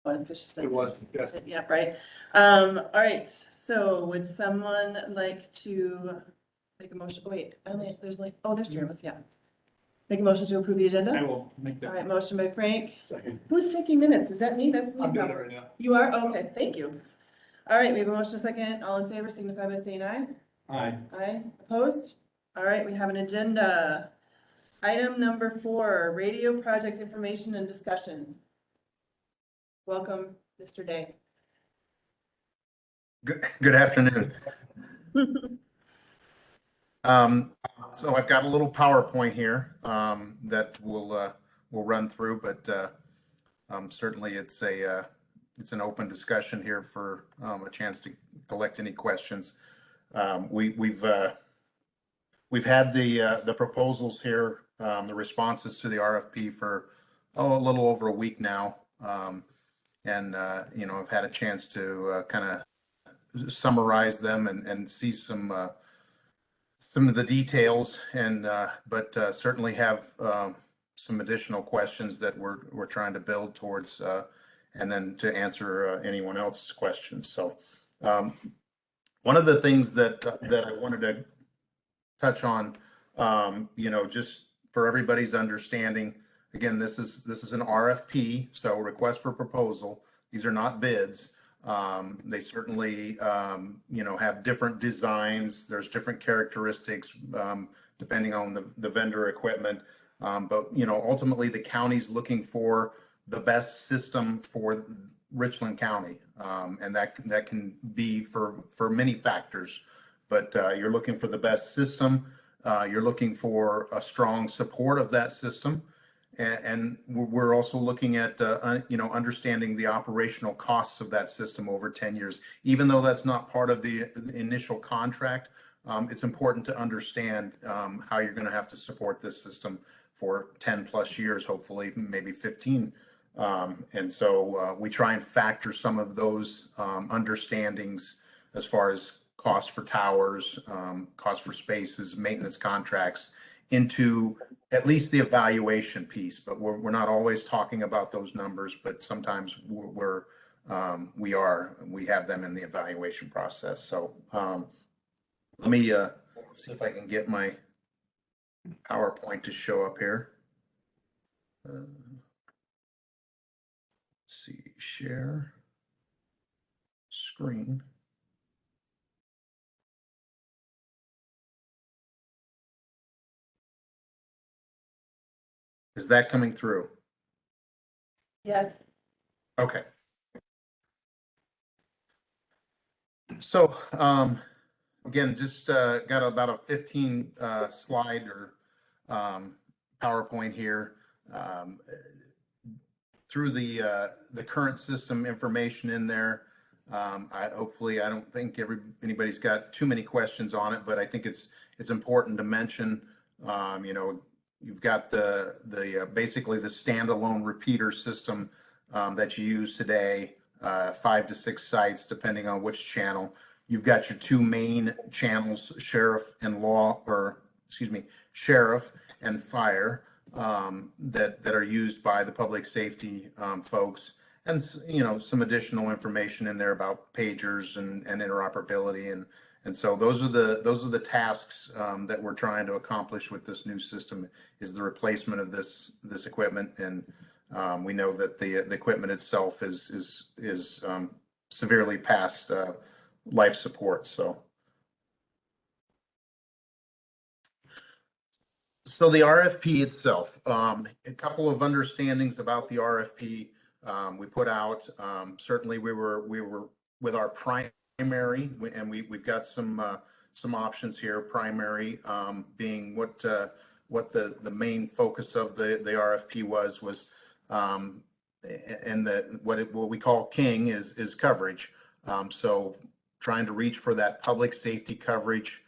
Was because she said. It was, yes. Yeah, right. All right, so would someone like to make a motion? Oh, wait, there's three of us, yeah. Make a motion to approve the I agenda? will make All that right, motion by Frank. second. Who's taking minutes? Is that me? That's me. I'm doing it right now. You are? Okay, thank you. All right, we have a motion, a second. All in favor signify by saying aye. Aye. Aye, opposed? All right, we have an agenda. Item number 4, radio project information and discussion. Welcome, Mr. Day. Good afternoon. So I've got a little PowerPoint here that we'll run through, but certainly it's an open discussion here for a chance to collect any questions. We've had the proposals here, the responses to the RFP for a little over a week now, and I've had a chance to kind of summarize them and see some of the details, but certainly have some additional questions that we're trying to build towards, and then to answer anyone else's questions. So one of the things that I wanted to touch on, just for everybody's understanding, again, this is an RFP, so request for proposal. These are not bids. They certainly, have different designs. There's different characteristics depending on the vendor equipment. But, ultimately the county's looking for the best system for Richland County. And that can be for many factors, but you're looking for the best system. You're looking for a strong support of that system. And we're also looking at, understanding the operational costs of that system over 10 years. Even though that's not part of the initial contract, it's important to understand how you're going to have to support this system for 10 plus years, hopefully, maybe 15. And so we try and factor some of those understandings as far as cost for towers, cost for spaces, maintenance contracts, into at least the evaluation piece. But we're not always talking about those numbers, but sometimes we have them in the evaluation process. So let me see if I can get my PowerPoint to show up here. Let's see, share screen. Is that coming through? Yes. Okay. So again, just got about a 15 slide or PowerPoint here through the current system information in there. Hopefully, I don't think anybody's got too many questions on it, but I think it's important to mention. You've got the basically the standalone repeater system that you use today, 5 to 6 sites, depending on which channel. You've got your 2 main channels, sheriff and sheriff and fire, that are used by the public safety folks, and some additional information in there about pagers and interoperability, and so those are the tasks that we're trying to accomplish with this new system, is the replacement of this equipment. And we know that the equipment itself is severely past life support. So the RFP itself, a couple of understandings about the RFP we put out. Certainly we were with our primary, and we've got some options here. Primary being what the main focus of the RFP was, and what we call King is coverage. So trying to reach for that public safety coverage,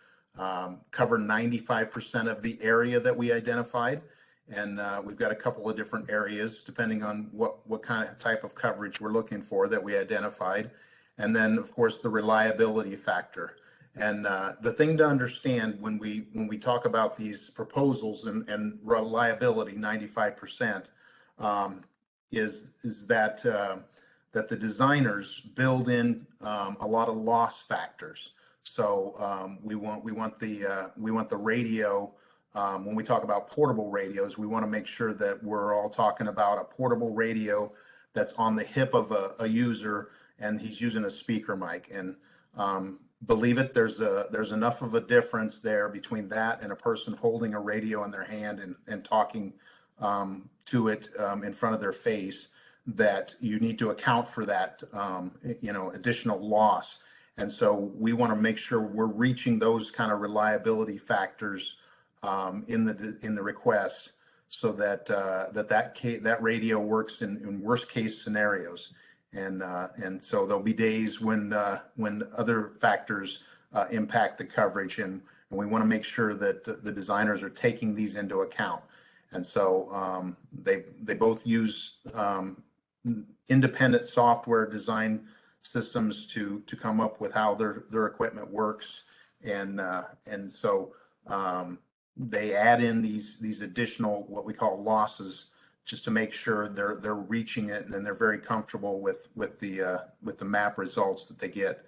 cover 95% of the area that we identified. And we've got a couple of different areas depending on what kind of type of coverage we're looking for that we identified. And then of course the reliability factor. And the thing to understand when we talk about these proposals and reliability, 95%, is that that the designers build in a lot of loss factors. So we want the radio. When we talk about portable radios, we want to make sure that we're all talking about a portable radio that's on the hip of a user, and he's using a speaker mic. And believe it, there's enough of a difference there between that and a person holding a radio in their hand and talking to it in front of their face, that you need to account for that additional loss. And so we want to make sure we're reaching those kind of reliability factors in the request, so that that radio works in worst case scenarios. And so there'll be days when other factors impact the coverage, and we want to make sure that the designers are taking these into account. And so they both use independent software design systems to come up with how their equipment works, and so they add in these additional what we call losses, just to make sure they're reaching it, and then they're very comfortable with the map results that they get.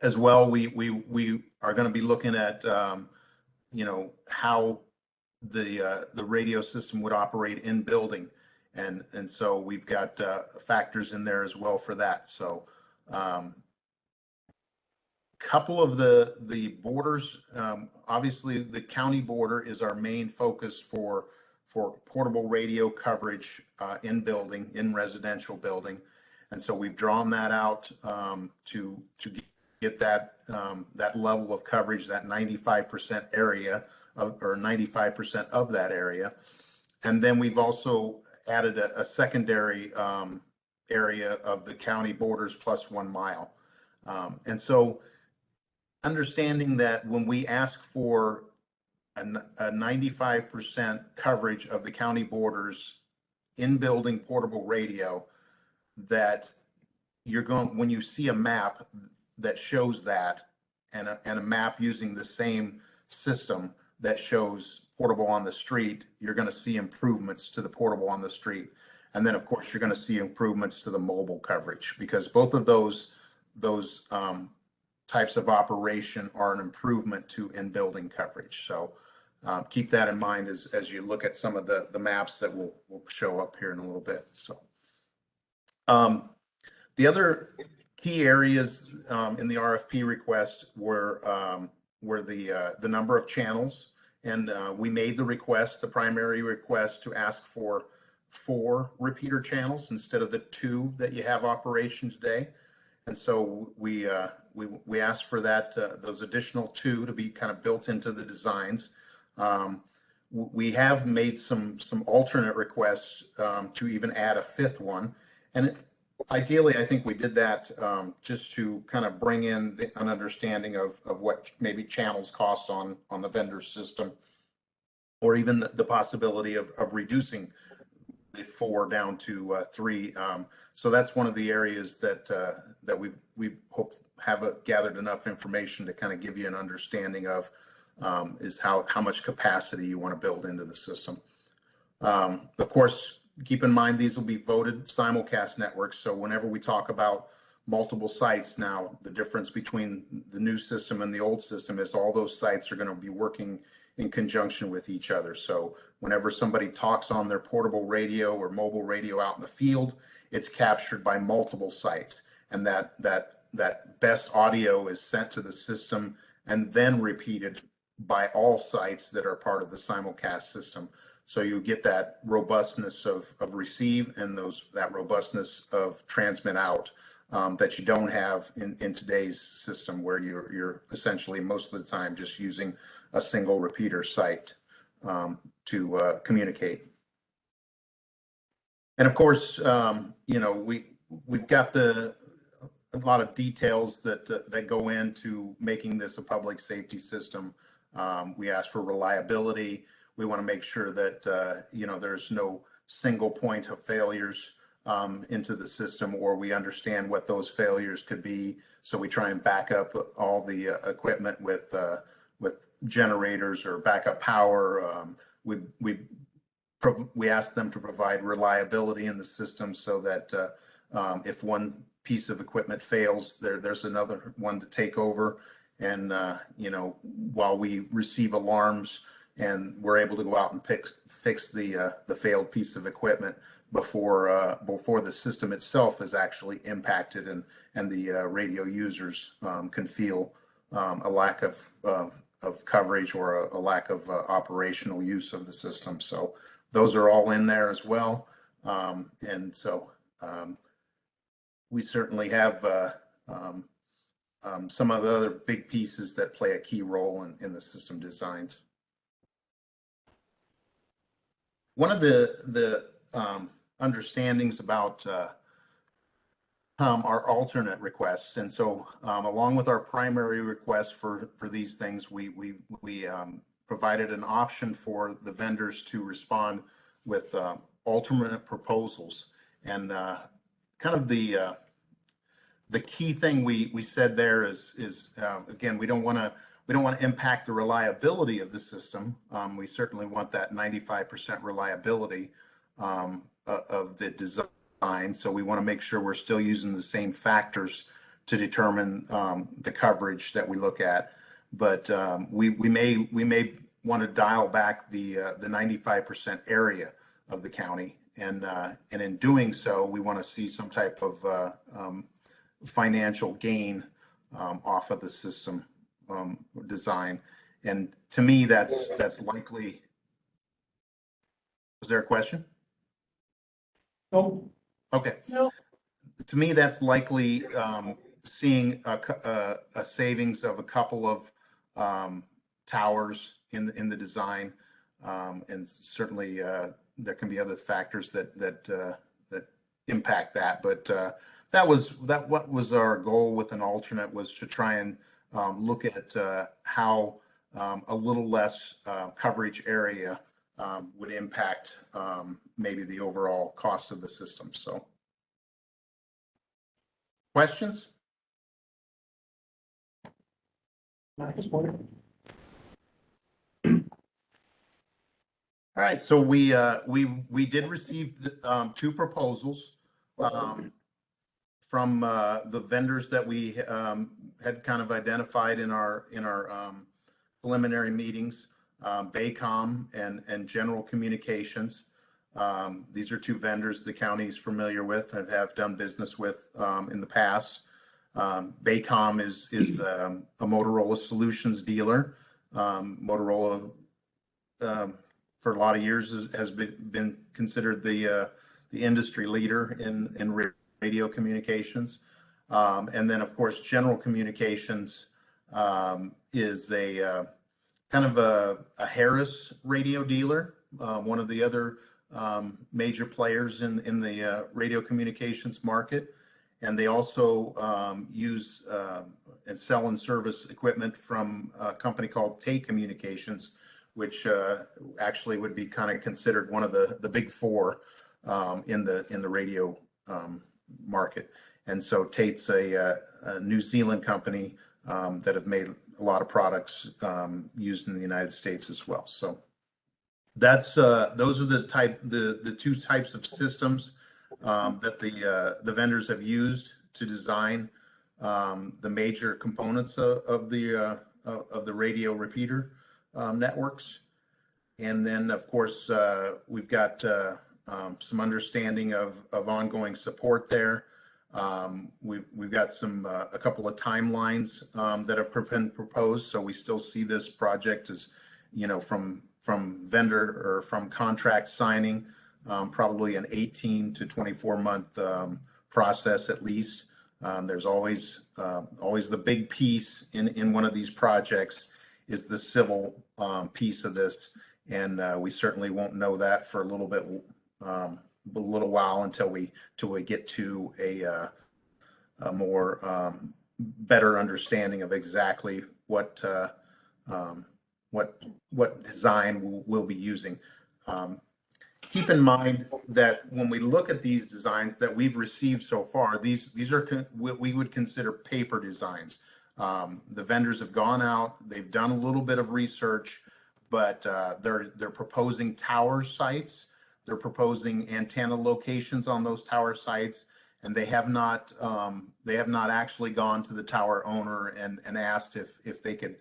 As well, we are going to be looking at how the radio system would operate in building, and so we've got factors in there as well for that. So couple of the borders, obviously the county border is our main focus for portable radio coverage in building, in residential building. And so we've drawn that out to get that level of coverage, that 95% area or 95% of that area. And then we've also added a secondary area of the county borders plus 1 mile. And so understanding that when we ask for a 95% coverage of the county borders in building portable radio, that when you see a map that shows that, and a map using the same system that shows portable on the street, you're going to see improvements to the portable on the street. And then of course you're going to see improvements to the mobile coverage, because both of those types of operation are an improvement to in-building coverage. So keep that in mind as you look at some of the maps that will show up here in a little bit. So the other key areas in the RFP request were the number of channels, and we made the primary request to ask for 4 repeater channels instead of the 2 that you have operation today. And so we asked for that those additional 2 to be kind of built into the designs. We have made some alternate requests to even add a 5th one, and ideally I think we did that just to kind of bring in an understanding of what maybe channels cost on the vendor system, or even the possibility of reducing the 4 down to 3. So that's one of the areas that we hope have gathered enough information to kind of give you an understanding of is how much capacity you want to build into the system. Of course, keep in mind these will be voted simulcast networks. So whenever we talk about multiple sites now, the difference between the new system and the old system is all those sites are going to be working in conjunction with each other. So whenever somebody talks on their portable radio or mobile radio out in the field, it's captured by multiple sites, and that best audio is sent to the system and then repeated by all sites that are part of the simulcast system. So you get that robustness of receive and that robustness of transmit out that you don't have in today's system, where you're essentially most of the time just using a single repeater site to communicate. And of course, we've got a lot of details that go into making this a public safety system. We ask for reliability. We want to make sure that there's no single point of failures into the system, or we understand what those failures could be. So we try and back up all the equipment with generators or backup power. We we asked them to provide reliability in the system so that if one piece of equipment fails, there's another one to take over. And, while we receive alarms and we're able to go out and fix the failed piece of equipment before the system itself is actually impacted, and the radio users can feel a lack of coverage or a lack of operational use of the system. So those are all in there as well. And so we certainly have some of the other big pieces that play a key role in the system designs. One of the understandings about our alternate requests, and so along with our primary request for these things, we provided an option for the vendors to respond with alternate proposals. And kind of the key thing we said there is again, we don't want to impact the reliability of the system. We certainly want that 95% reliability of the design. So we want to make sure we're still using the same factors to determine the coverage that we look at. But we may want to dial back the 95% area of the county, and in doing so, we want to see some type of financial gain off of the system design. And to me, that's likely. Was there a question? No. Okay. No. To me, that's likely seeing a savings of a couple of towers in the design, and certainly there can be other factors that impact that. But what was our goal with an alternate, was to try and look at how a little less coverage area would impact maybe the overall cost of the system. So, questions? Not at this point. All right, so we did receive two proposals from the vendors that we had kind of identified in our preliminary meetings, Baycom and General Communications. These are two vendors the county is familiar with and have done business with in the past. Baycom is a Motorola Solutions dealer. Motorola for a lot of years has been considered the industry leader in radio communications. And then of course, General Communications is a kind of a Harris radio dealer, one of the other major players in the radio communications market. And they also use and sell and service equipment from a company called Tate Communications, which actually would be kind of considered one of the big four in the radio market. And so Tate's a New Zealand company that have made a lot of products used in the United States as well. So that's those are the two types of systems that the vendors have used to design the major components of the radio repeater networks. And then of course we've got some understanding of ongoing support there. We've got a couple of timelines that have been proposed. So we still see this project as, from vendor or from contract signing, probably an 18 to 24 month process at least. There's always the big piece in one of these projects is the civil piece of this, and we certainly won't know that for a little while until we get to a more better understanding of exactly what design we'll be using. Keep in mind that when we look at these designs that we've received so far, these are what we would consider paper designs. The vendors have gone out, they've done a little bit of research, but they're proposing tower sites they're proposing antenna locations on those tower sites, and they have not actually gone to the tower owner and asked if they could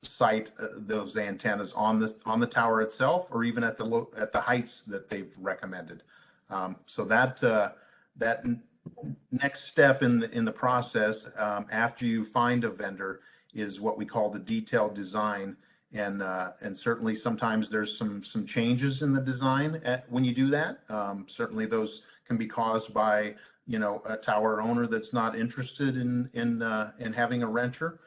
site those antennas on the tower itself, or even at the heights that they've recommended. So that next step in the process, after you find a vendor, is what we call the detailed design. And certainly sometimes there's some changes in the design when you do that. Certainly those can be caused by, you know, a tower owner that's not interested in having a renter,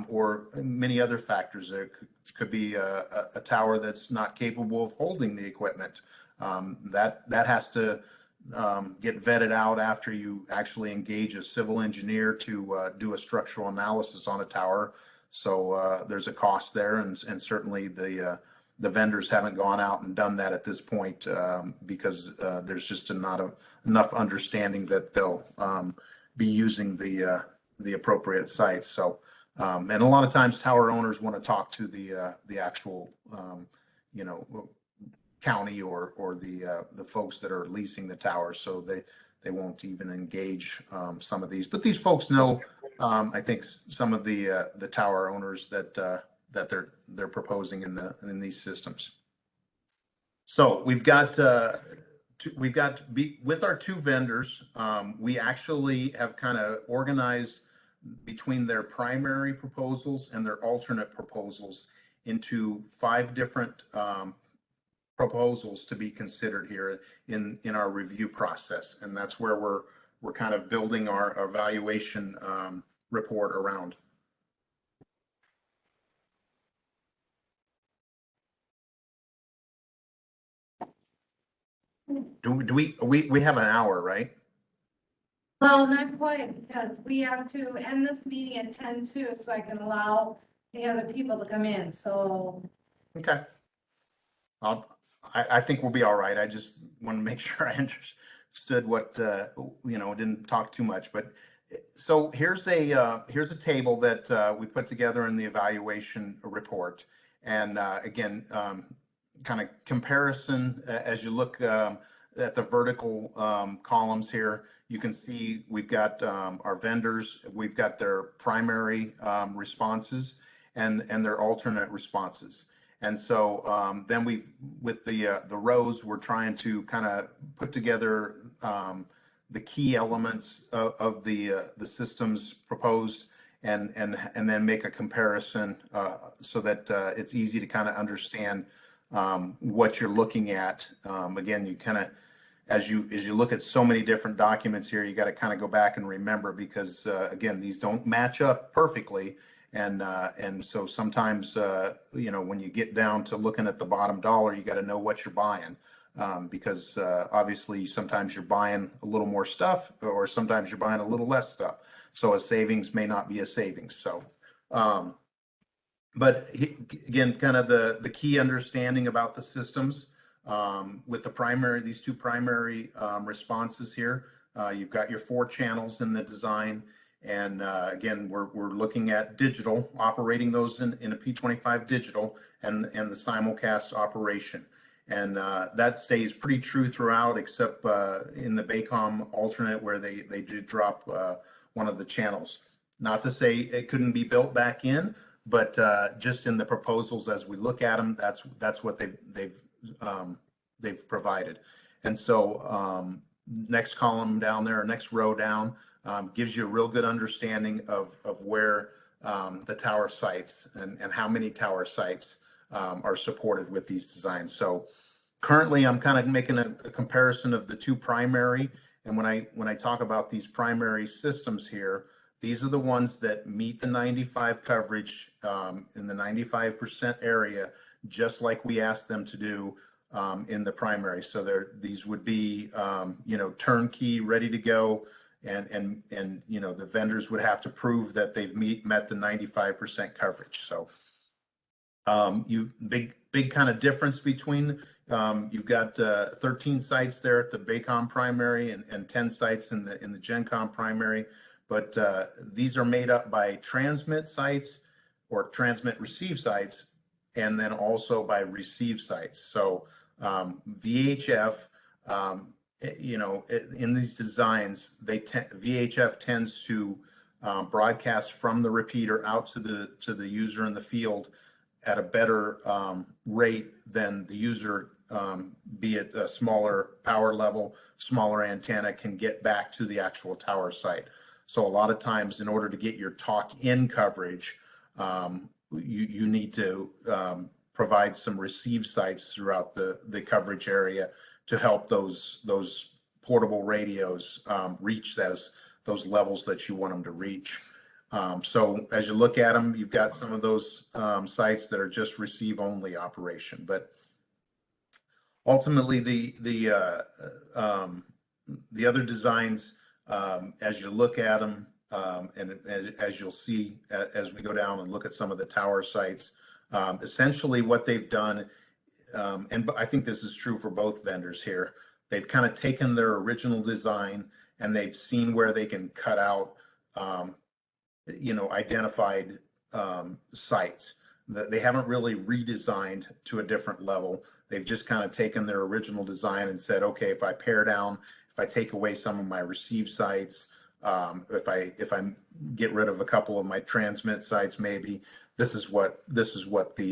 or many other factors. There could be a tower that's not capable of holding the equipment. That has to get vetted out after you actually engage a civil engineer to do a structural analysis on a tower. So there's a cost there, and certainly the vendors haven't gone out and done that at this point, because there's just not enough understanding that they'll be using the appropriate sites. So and a lot of times tower owners want to talk to the actual you know, county or the folks that are leasing the tower, so they won't even engage some of these. But these folks know, I think, some of the tower owners that they're proposing in these systems. So we've got with our two vendors, we actually have kind of organized between their primary proposals and their alternate proposals into 5 different proposals to be considered here in our review process, and that's where we're kind of building our evaluation report around. We have an hour, right? Well, not quite, because we have to end this meeting at 10 too, so I can allow the other people to come in, so. Okay. I think we'll be all right. I just want to make sure I understood what, you know, didn't talk too much. But so here's a table that we put together in the evaluation report. And again, kind of comparison, as you look at the vertical columns here, you can see we've got our vendors, we've got their primary responses and their alternate responses. And so then with the rows, we're trying to kind of put together the key elements of the systems proposed, and then make a comparison so that it's easy to kind of understand what you're looking at. Again, you kind of, as you look at so many different documents here, you got to kind of go back and remember, because again, these don't match up perfectly. And so sometimes, you know, when you get down to looking at the bottom dollar, you got to know what you're buying, because obviously sometimes you're buying a little more stuff, or sometimes you're buying a little less stuff. So a savings may not be a savings. So, but again, kind of the key understanding about the systems with these two primary responses here. You've got your 4 channels in the design. And again, we're looking at digital, operating those in a P25 digital and the simulcast operation. And that stays pretty true throughout, except in the Baycom alternate, where they did drop one of the channels. Not to say it couldn't be built back in, but just in the proposals as we look at them, that's what they've provided. And so next column down there, next row down, gives you a real good understanding of where the tower sites and how many tower sites are supported with these designs. So currently I'm kind of making a comparison of the 2 primary. And when I talk about these primary systems here, these are the ones that meet the 95 coverage in the 95% area, just like we asked them to do in the primary. So these would be, you know, turnkey, ready to go. And you know, the vendors would have to prove that they've met the 95% coverage. So big kind of difference between, you've got 13 sites there at the Baycom primary and 10 sites in the GenCom primary. But these are made up by transmit sites or transmit receive sites, and then also by receive sites. So VHF, you know, in these designs, VHF tends to broadcast from the repeater out to the user in the field at a better rate than the user, be it a smaller power level, smaller antenna, can get back to the actual tower site. So a lot of times, in order to get your talk in coverage, you need to provide some receive sites throughout the coverage area to help those portable radios reach those levels that you want them to reach. So as you look at them, you've got some of those sites that are just receive only operation, but ultimately the other designs, as you look at them, and as you'll see as we go down and look at some of the tower sites, essentially what they've done, and I think this is true for both vendors here, they've kind of taken their original design and they've seen where they can cut out, you know, identified sites. They haven't really redesigned to a different level. They've just kind of taken their original design and said, okay, if I pare down, if I take away some of my receive sites, if I get rid of a couple of my transmit sites, maybe this is what the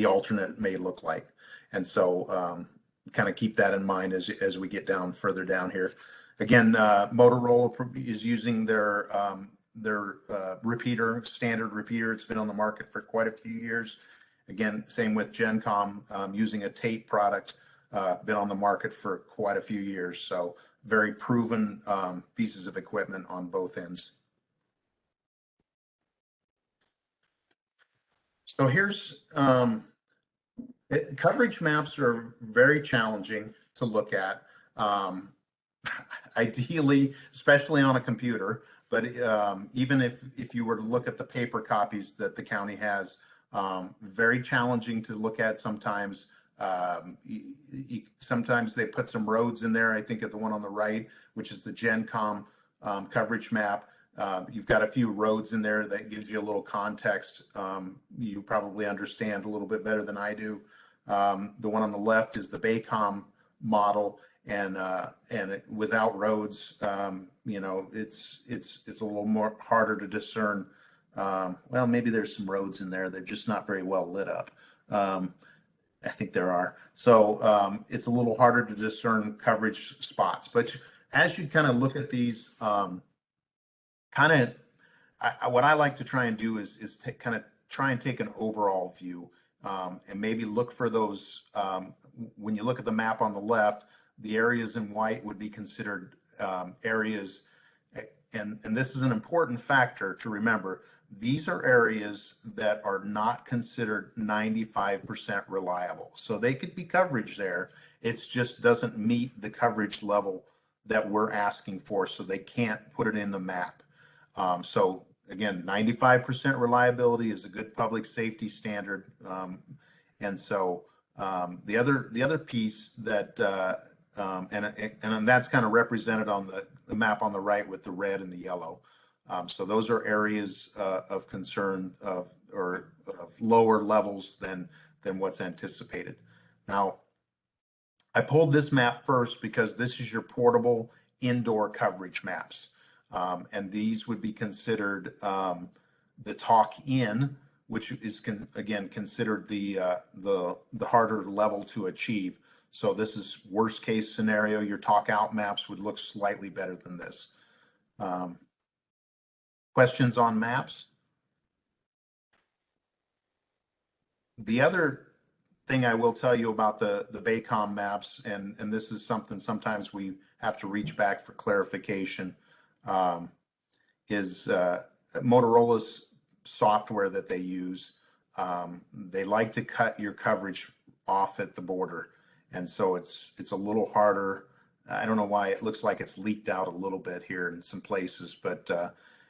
alternate may look like. And so kind of keep that in mind as we get down further down here. Again, Motorola is using their repeater, standard repeater. It's been on the market for quite a few years. Again, same with GenCom, using a Tate product, been on the market for quite a few years. So very proven pieces of equipment on both ends. So here's, coverage maps are very challenging to look at. Ideally, especially on a computer, but even if you were to look at the paper copies that the county has, very challenging to look at sometimes. Sometimes they put some roads in there. I think at the one on the right, which is the GenCom coverage map, you've got a few roads in there that gives you a little context. You probably understand a little bit better than I do. The one on the left is the Baycom model, and without roads, you know, it's a little more harder to discern. Well, maybe there's some roads in there. They're just not very well lit up. I think there are. So it's a little harder to discern coverage spots. But as you kind of look at these, what I like to try and do is kind of try and take an overall view, and maybe look for those. When you look at the map on the left, the areas in white would be considered areas, and this is an important factor to remember. These are areas that are not considered 95% reliable. So they could be coverage there. It just doesn't meet the coverage level that we're asking for, so they can't put it in the map. So again, 95% reliability is a good public safety standard. And so the other piece that, and that's kind of represented on the map on the right with the red and the yellow. So those are areas of concern of lower levels than what's anticipated. Now, I pulled this map first because this is your portable indoor coverage maps. And these would be considered the talk in, which is again considered the harder level to achieve. So this is worst case scenario. Your talk out maps would look slightly better than this. Questions on maps? The other thing I will tell you about the Baycom maps, and this is something sometimes we have to reach back for clarification, is Motorola's software that they use. They like to cut your coverage off at the border, and so it's a little harder. I don't know why it looks like it's leaked out a little bit here in some places, but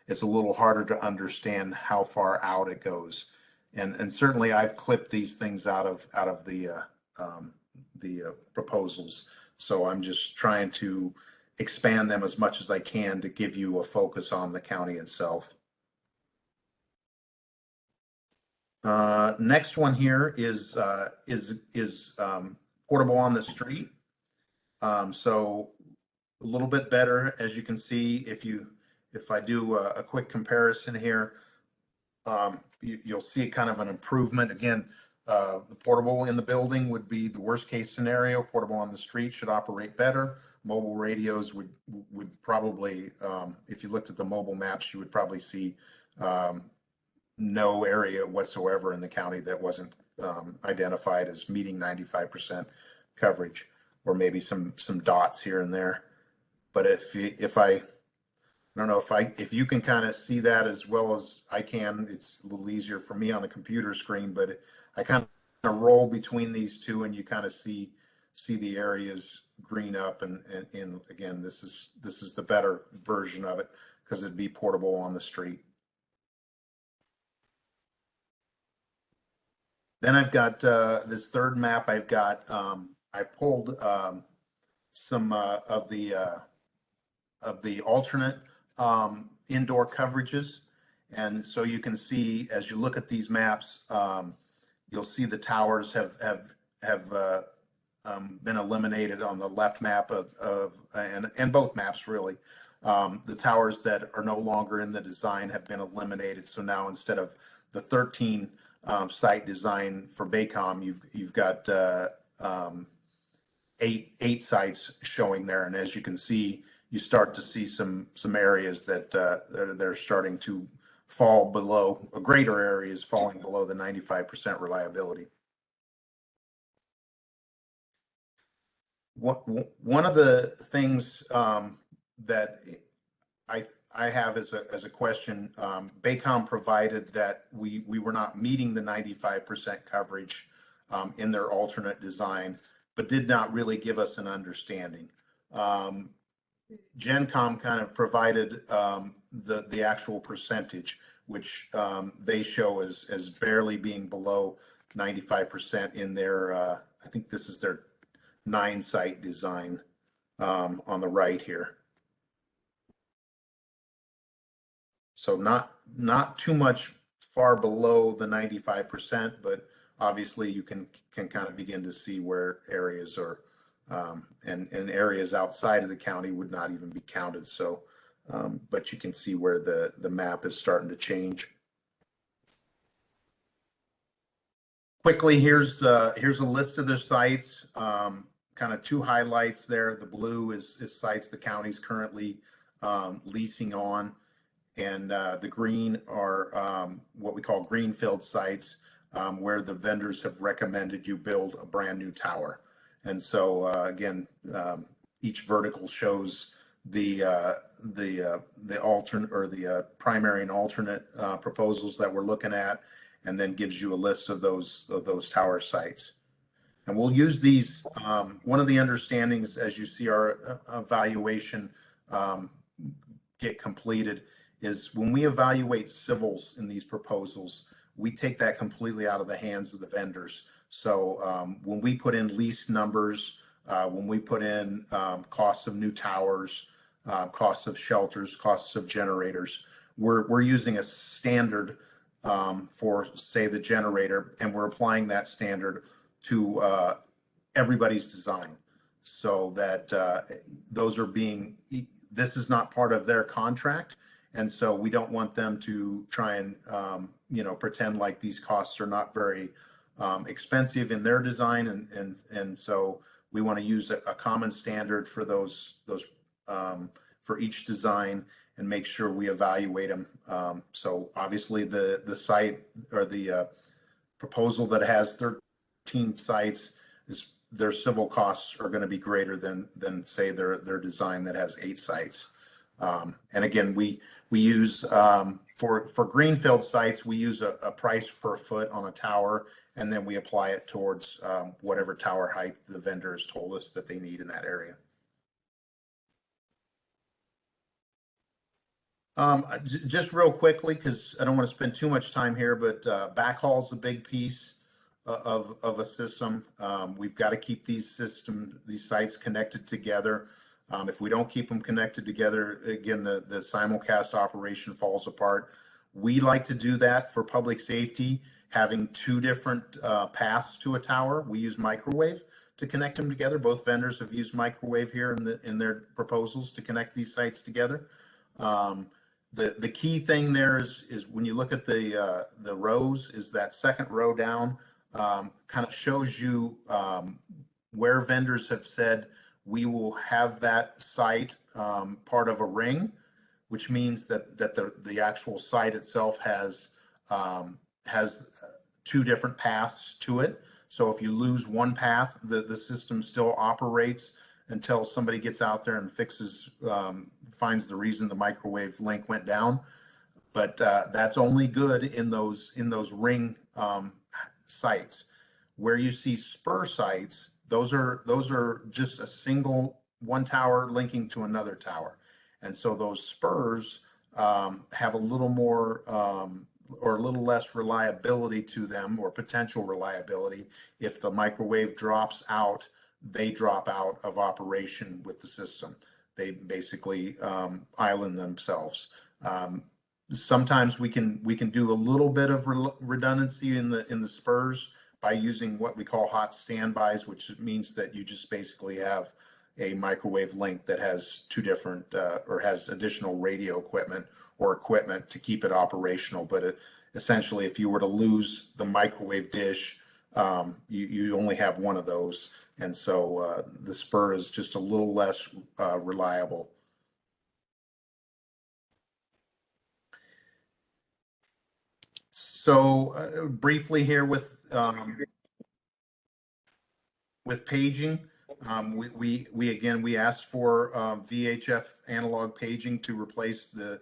it's a little harder to understand how far out it goes. And certainly I've clipped these things out of the proposals. So I'm just trying to expand them as much as I can to give you a focus on the county itself. Next one here is portable on the street. So a little bit better, as you can see, if I do a quick comparison here, you'll see kind of an improvement. Again, the portable in the building would be the worst case scenario. Portable on the street should operate better. Mobile radios would probably, if you looked at the mobile maps, you would probably see no area whatsoever in the county that wasn't identified as meeting 95% coverage, or maybe some dots here and there. But if I don't know if you can kind of see that as well as I can. It's a little easier for me on the computer screen, but I kind of roll between these two, and you kind of see the areas green up. And again, this is the better version of it because it'd be portable on the street. Then I've got this third map. I've got I pulled some of the alternate indoor coverages, and so you can see as you look at these maps, you'll see the towers have been eliminated on the left map and both maps really. The towers that are no longer in the design have been eliminated. So now instead of the 13 site design for Baycom, you've got eight sites showing there, and as you can see, you start to see some areas that they're starting to fall below, greater areas falling below the 95% reliability. One of the things that I have as a question, Baycom provided that we were not meeting the 95% coverage in their alternate design, but did not really give us an understanding. GenCom kind of provided the actual percentage, which they show as barely being below 95% in their, I think this is their 9-site design on the right here. So not too much far below the 95%, but obviously you can kind of begin to see where areas are, and areas outside of the county would not even be counted. So, but you can see where the map is starting to change. Quickly, here's a list of their sites. Kind of two highlights there. The blue is sites the county's currently leasing on, and the green are what we call greenfield sites, where the vendors have recommended you build a brand new tower. And so again, each vertical shows the alternate or the primary and alternate proposals that we're looking at, and then gives you a list of those tower sites. And we'll use these. One of the understandings, as you see our evaluation get completed, is when we evaluate civils in these proposals, we take that completely out of the hands of the vendors. So when we put in lease numbers, when we put in costs of new towers, costs of shelters, costs of generators, we're using a standard for, say, the generator, and we're applying that standard to everybody's design, so that those are being, this is not part of their contract. And so we don't want them to try and, pretend like these costs are not very expensive in their design. And so we want to use a common standard for those for each design and make sure we evaluate them. So obviously the site or the proposal that has 13 sites, their civil costs are going to be greater than say their design that has 8 sites. And again, we use for greenfield sites, we use a price per foot on a tower, and then we apply it towards whatever tower height the vendor has told us that they need in that area. Just real quickly, because I don't want to spend too much time here, but backhaul is a big piece of a system. We've got to keep these sites connected together. If we don't keep them connected together, again, the simulcast operation falls apart. We like to do that for public safety having two different paths to a tower. We use microwave to connect them together. Both vendors have used microwave here in their proposals to connect these sites together. The key thing there is when you look at the rows, is that second row down kind of shows you where vendors have said we will have that site part of a ring, which means that the actual site itself has two different paths to it. So if you lose one path, the system still operates until somebody gets out there and fixes, finds the reason the microwave link went down. But that's only good in those ring sites. Where you see spur sites, those are just a single one tower linking to another tower. And so those spurs have a little more or a little less reliability to them, or potential reliability. If the microwave drops out, they drop out of operation with the system. They basically island themselves. Sometimes we can do a little bit of redundancy in the spurs by using what we call hot standbys, which means that you just basically have a microwave link that has two different or has additional radio equipment or equipment to keep it operational. But essentially, if you were to lose the microwave dish, you only have one of those. And so the spur is just a little less reliable. So briefly here with paging, we asked for VHF analog paging to replace the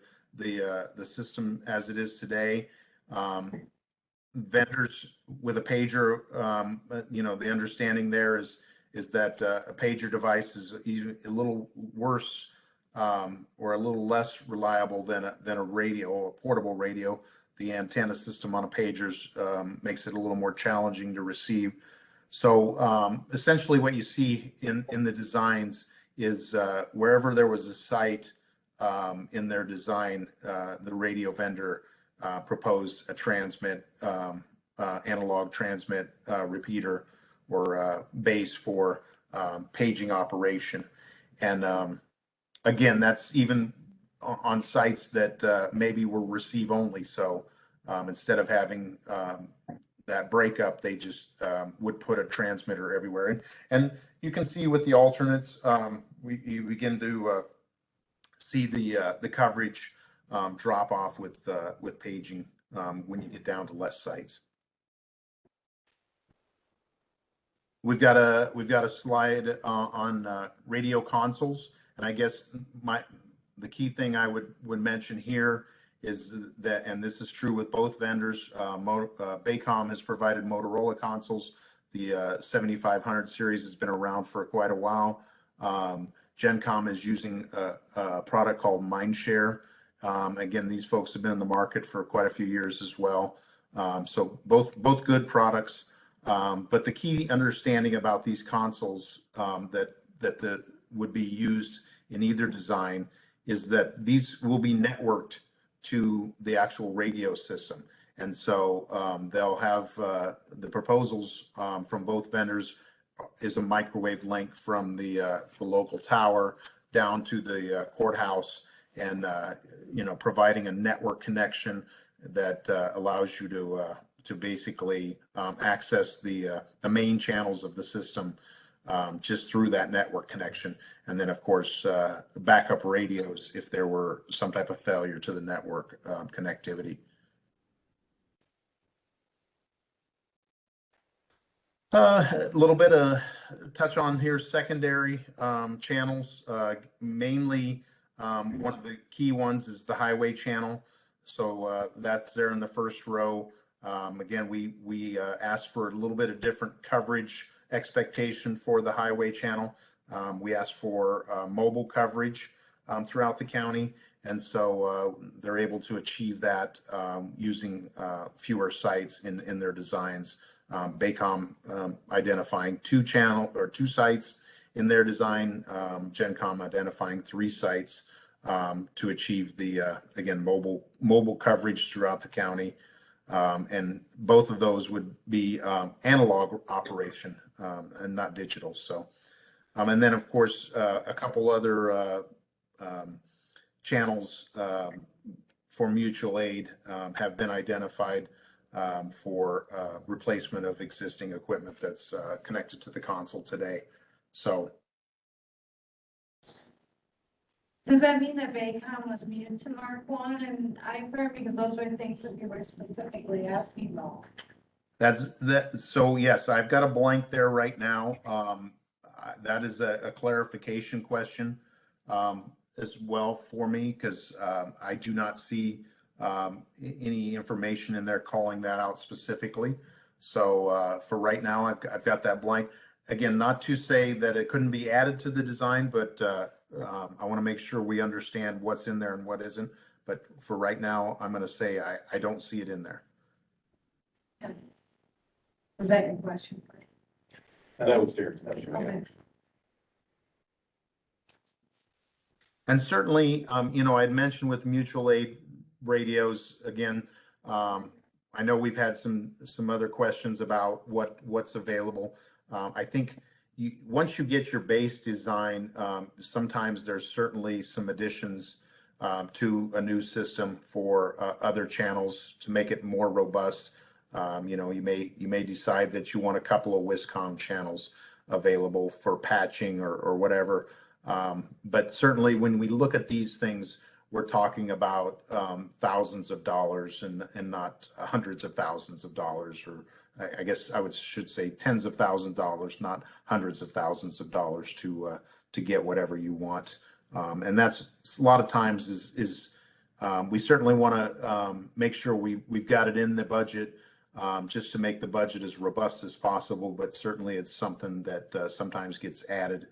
system as it is today. Vendors with a pager, the understanding there is that a pager device is even a little worse or a little less reliable than a radio, a portable radio. The antenna system on a pager makes it a little more challenging to receive. So essentially what you see in the designs is wherever there was a site in their design, the radio vendor proposed a transmit, analog transmit repeater or base for paging operation. And again, that's even on sites that maybe were receive only. So instead of having that breakup, they just would put a transmitter everywhere. And you can see with the alternates, you begin to see the coverage drop off with paging when you get down to less sites. We've got a slide on radio consoles, and I guess the key thing I would mention here is that, and this is true with both vendors, Baycom has provided Motorola consoles. The 7500 series has been around for quite a while. GenCom is using a product called Mindshare. Again, these folks have been in the market for quite a few years as well. So both good products. But the key understanding about these consoles that would be used in either design is that these will be networked to the actual radio system. And so they'll have the proposals from both vendors is a microwave link from the local tower down to the courthouse, and providing a network connection that allows you to basically access the main channels of the system just through that network connection. And then, of course, backup radios if there were some type of failure to the network connectivity. A little bit of touch on here, secondary channels. Mainly, one of the key ones is the highway channel. So that's there in the first row. Again, we asked for a little bit of different coverage expectation for the highway channel. We asked for mobile coverage throughout the county, and so they're able to achieve that using fewer sites in their designs. Baycom identifying two sites in their design, GenCom identifying 3 sites to achieve the again mobile coverage throughout the county. And both of those would be analog operation and not digital. So, and then of course, a couple other channels for mutual aid have been identified for replacement of existing equipment that's connected to the console today. So, Does that mean that Baycom was muted to Mark 1 and IFER, because those were things that you were specifically asking about? that's that. So yes, I've got a blank there right now. That is a clarification question as well for me, because I do not see any information in there calling that out specifically. So for right now, I've got that blank. Again, not to say that it couldn't be added to the design, but I want to make sure we understand what's in there and what isn't. But for right now, I'm going to say I don't see it in there. Is that your question? That was there. Okay. And certainly, you know, I'd mentioned with mutual aid radios, again, I know we've had some other questions about what's available. I think once you get your base design, sometimes there's certainly some additions to a new system for other channels to make it more robust. You know, you may decide that you want a couple of Wiscom channels available for patching or whatever. But certainly when we look at these things, we're talking about thousands of dollars and not hundreds of thousands of dollars, or I guess should say tens of thousands of dollars, not hundreds of thousands of dollars to get whatever you want. And that's a lot of times is we certainly want to make sure we've got it in the budget just to make the budget as robust as possible. But certainly it's something that sometimes gets added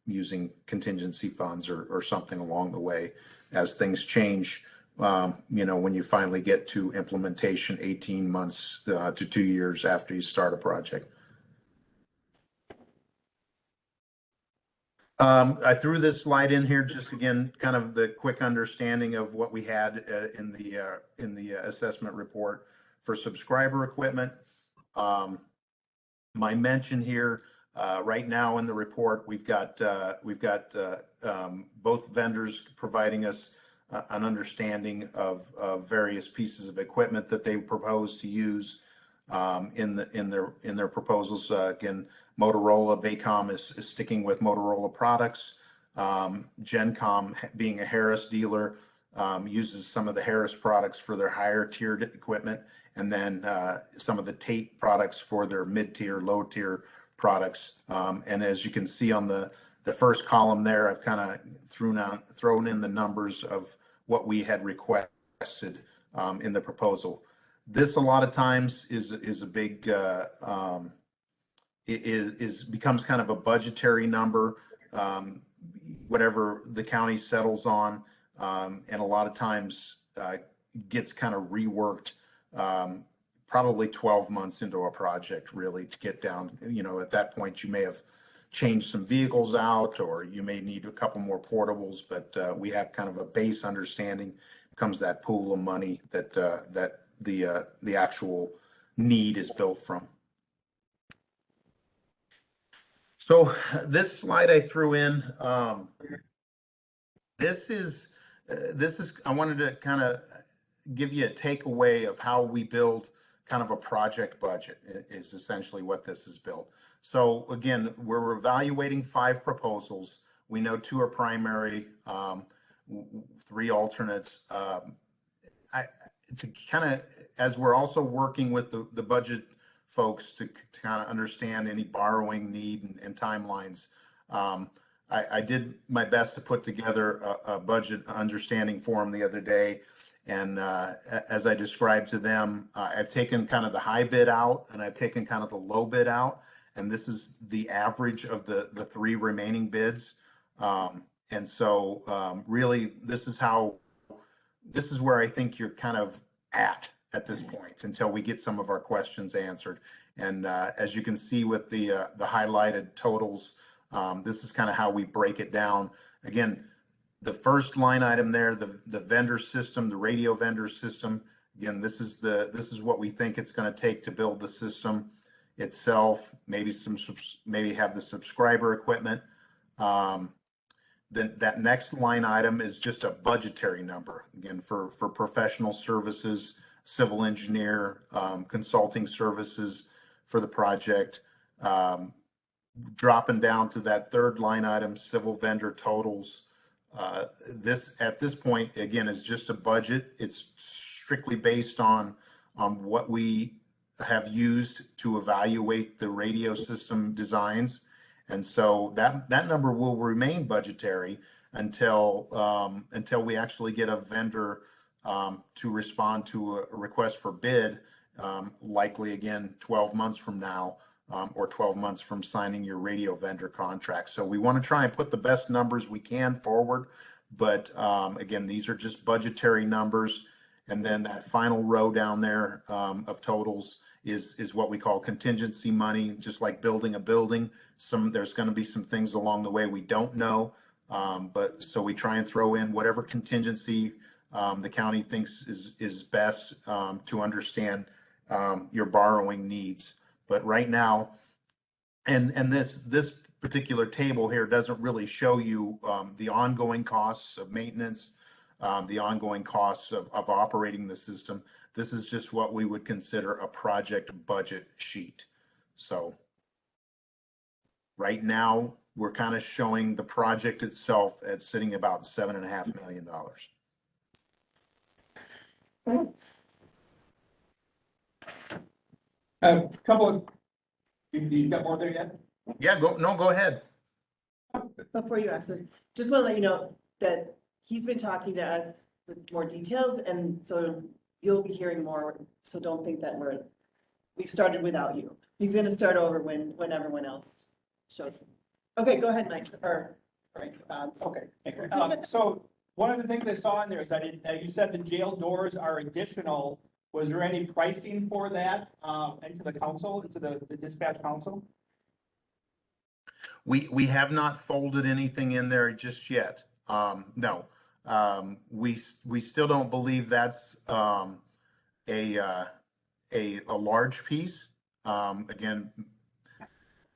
using contingency funds or something along the way as things change. You know, when you finally get to implementation 18 months to 2 years after you start a project. I threw this slide in here just again, kind of the quick understanding of what we had in the assessment report for subscriber equipment. My mention here right now in the report, we've got both vendors providing us an understanding of various pieces of equipment that they propose to use in their proposals. Again, Motorola, Baycom is sticking with Motorola products. GenCom, being a Harris dealer, uses some of the Harris products for their higher tiered equipment, and then some of the Tate products for their mid-tier, low-tier products. And as you can see on the first column there, I've kind of thrown in the numbers of what we had requested in the proposal. This a lot of times is a big becomes kind of a budgetary number, whatever the county settles on, and a lot of times gets kind of reworked probably 12 months into a project really to get down. You know, at that point you may have changed some vehicles out, or you may need a couple more portables, but we have kind of a base understanding. Comes that pool of money that the actual need is built from. So this slide I threw in, this is I wanted to kind of give you a takeaway of how we build kind of a project budget is essentially what this is built. So again, we're evaluating 5 proposals. We know 2 are primary, 3 alternates. It's kind of, as we're also working with the budget folks to kind of understand any borrowing need and timelines. I did my best to put together a budget understanding form the other day. And as I described to them, I've taken kind of the high bid out and I've taken kind of the low bid out. And this is the average of the 3 remaining bids. And so really, this is where I think you're kind of at this point until we get some of our questions answered. And as you can see with the highlighted totals, this is kind of how we break it down. Again, the first line item there, the vendor system, the radio vendor system Again, this is what we think it's going to take to build the system itself. Maybe have the subscriber equipment. Then that next line item is just a budgetary number, again, for professional services, civil engineer, consulting services for the project. Dropping down to that third line item, civil vendor totals. This at this point, again, is just a budget. It's strictly based on what we have used to evaluate the radio system designs. And so that number will remain budgetary until we actually get a vendor to respond to a request for bid, likely again 12 months from now, or 12 months from signing your radio vendor contract. So we want to try and put the best numbers we can forward, but again, these are just budgetary numbers. And then that final row down there of totals is what we call contingency money, just like building a building. There's going to be some things along the way we don't know, but so we try and throw in whatever contingency the county thinks is best to understand your borrowing needs. But right now, and this particular table here doesn't really show you the ongoing costs of maintenance, the ongoing costs of operating the system. This is just what we would consider a project budget sheet. So right now, we're kind of showing the project itself at sitting about $7.5 million. A couple of, you got more there yet? Yeah, go ahead. Before you ask this, just want to let you know that he's been talking to us with more details, and so you'll be hearing more. So don't think that we started without you. He's going to start over when everyone else shows up. Okay, go ahead, Mike, or Frank. Okay. So one of the things I saw in there is that you said the jail doors are additional. Was there any pricing for that into the council, into the dispatch council? We have not folded anything in there just yet. No, we still don't believe that's a large piece. Again,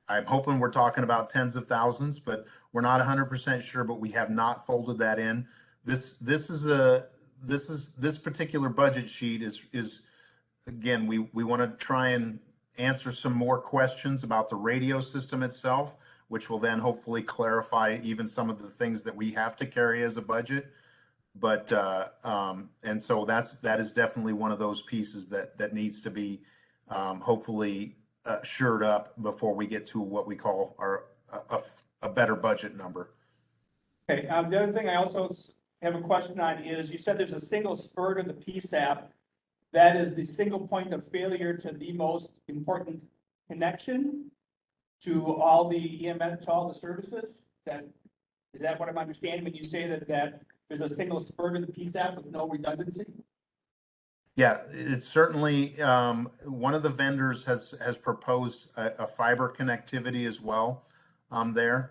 I'm hoping we're talking about tens of thousands, but we're not 100% sure. But we have not folded that in. This particular budget sheet is again, we want to try and answer some more questions about the radio system itself, which will then hopefully clarify even some of the things that we have to carry as a budget. But and so that is definitely one of those pieces that needs to be hopefully shored up before we get to what we call a better budget number. Okay. The other thing I also have a question on is you said there's a single spurt of the PSAP. That is the single point of failure to the most important connection to all the EMS, to all the services. Is that what I'm understanding when you say that there's a single spurt of the PSAP with no redundancy? Yeah, it's certainly one of the vendors has proposed a fiber connectivity as well there,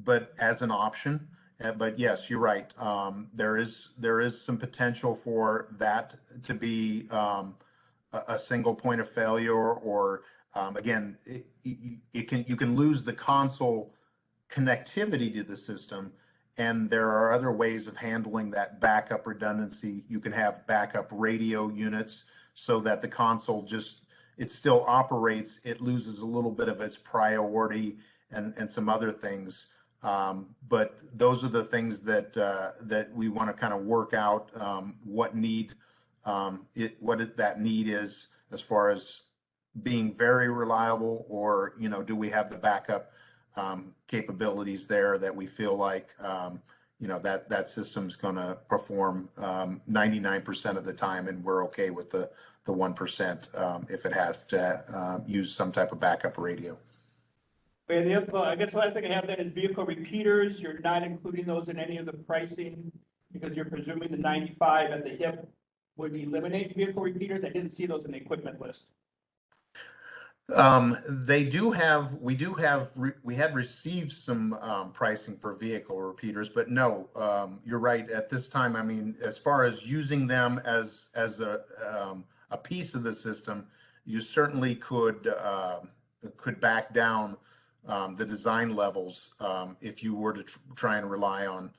but as an option. But yes, you're right. There is some potential for that to be a single point of failure, or again, you can lose the console connectivity to the system. And there are other ways of handling that backup redundancy. You can have backup radio units so that the console it still operates. It loses a little bit of its priority and some other things. But those are the things that we want to kind of work out what that need is as far as being very reliable, or do we have the backup capabilities there that we feel like that system's going to perform 99% of the time, and we're okay with the 1% if it has to use some type of backup radio. And I guess the last thing I have then is vehicle repeaters. You're not including those in any of the pricing because you're presuming the 95 at the hip would eliminate vehicle repeaters. I didn't see those in the equipment list. They do have, we had received some pricing for vehicle repeaters, but no, you're right. At this time, I mean, as far as using them as a piece of the system, you certainly could back down the design levels if you were to try and rely on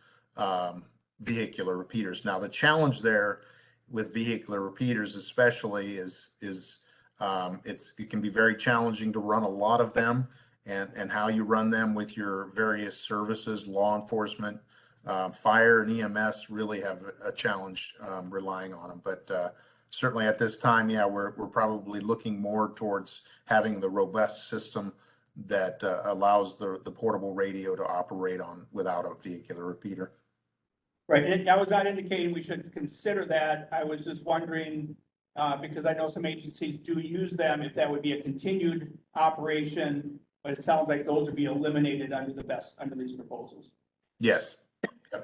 vehicular repeaters. Now, the challenge there with vehicular repeaters, especially, is it can be very challenging to run a lot of them, and how you run them with your various services, law enforcement, fire and EMS really have a challenge relying on them. But certainly at this time, yeah, we're probably looking more towards having the robust system that allows the portable radio to operate on without a vehicular repeater. Right, and I was not indicating we should consider that. I was just wondering, because I know some agencies do use them, if that would be a continued operation, but it sounds like those would be eliminated under these proposals. Yes. Go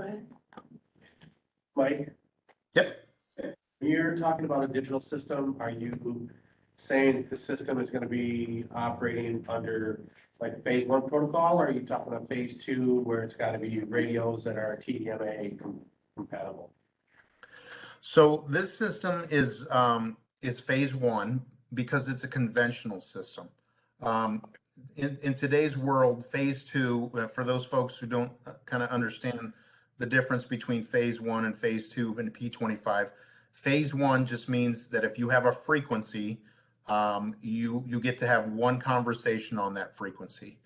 ahead. Mike, Yep. when you're talking about a digital system, are you saying the system is gonna be operating under like phase 1 protocol, or are you talking about phase 2 where it's gotta be radios that are TDMA compatible? So this system is phase 1 because it's a conventional system. In today's world, phase 2, for those folks who don't kind of understand the difference between phase 1 and phase 2 and P25, phase 1 just means that if you have a frequency, you get to have one conversation on that frequency.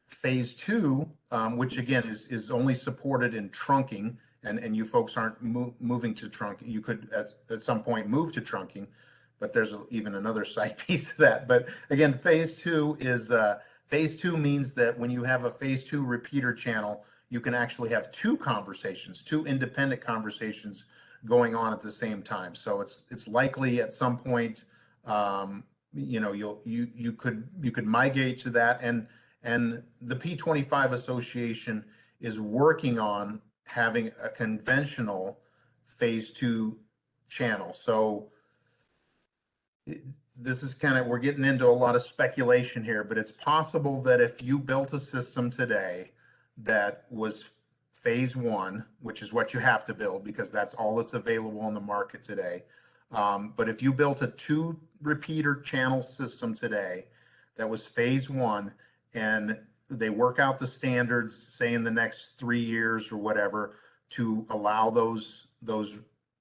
Phase 2, which again is only supported in trunking, and you folks aren't moving to trunking. You could at some point move to trunking, but there's even another side piece to that. But again, phase 2 means that when you have a phase 2 repeater channel, you can actually have two conversations, two independent conversations going on at the same time. So it's likely at some point, you could migrate to that, and the P25 Association is working on having a conventional phase 2 channel. So this is kind of, we're getting into a lot of speculation here, but it's possible that if you built a system today that was phase 1, which is what you have to build because that's all that's available on the market today. But if you built a 2 repeater channel system today that was phase 1, and they work out the standards, say in the next 3 years or whatever, to allow those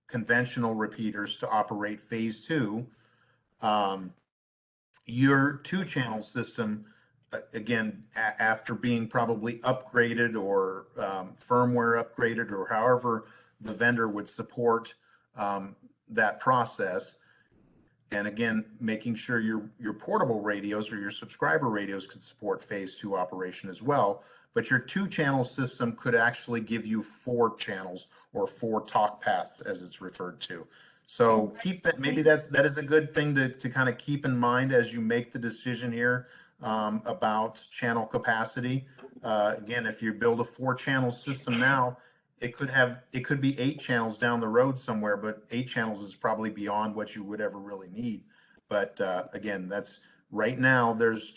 conventional repeaters to operate phase 2, your 2-channel system, again, after being probably upgraded or firmware upgraded, or however the vendor would support that process, and again, making sure your portable radios or your subscriber radios could support phase 2 operation as well. But your 2-channel system could actually give you 4 channels, or 4 talk paths as it's referred to. So keep that, maybe that is a good thing to kind of keep in mind as you make the decision here about channel capacity. Again, if you build a 4-channel system now, it could be 8 channels down the road somewhere, but 8 channels is probably beyond what you would ever really need. But again, that's right now, there's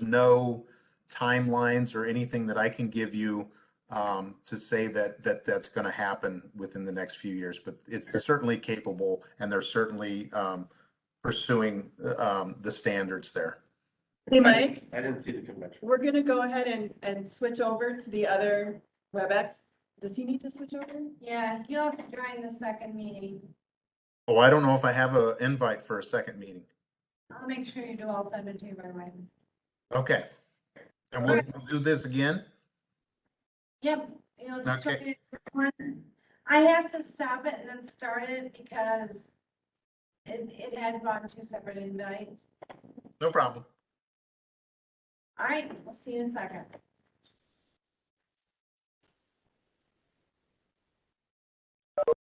no timelines or anything that I can give you to say that's going to happen within the next few years, but it's certainly capable, and they're certainly pursuing the standards there. Hey, Mike, I didn't see the convention. we're gonna go ahead and switch over to the other WebEx. Does he need to switch over? Yeah, you'll have to join the second meeting. Oh, I don't know if I have an invite for a second meeting. I'll make sure you do. I'll send it to you right away. Okay. And we'll do this again? Yep, you'll just Okay. join it for one. I have to stop it and then start it because it had gone 2 separate invites. No problem. All right, we'll see you in a second.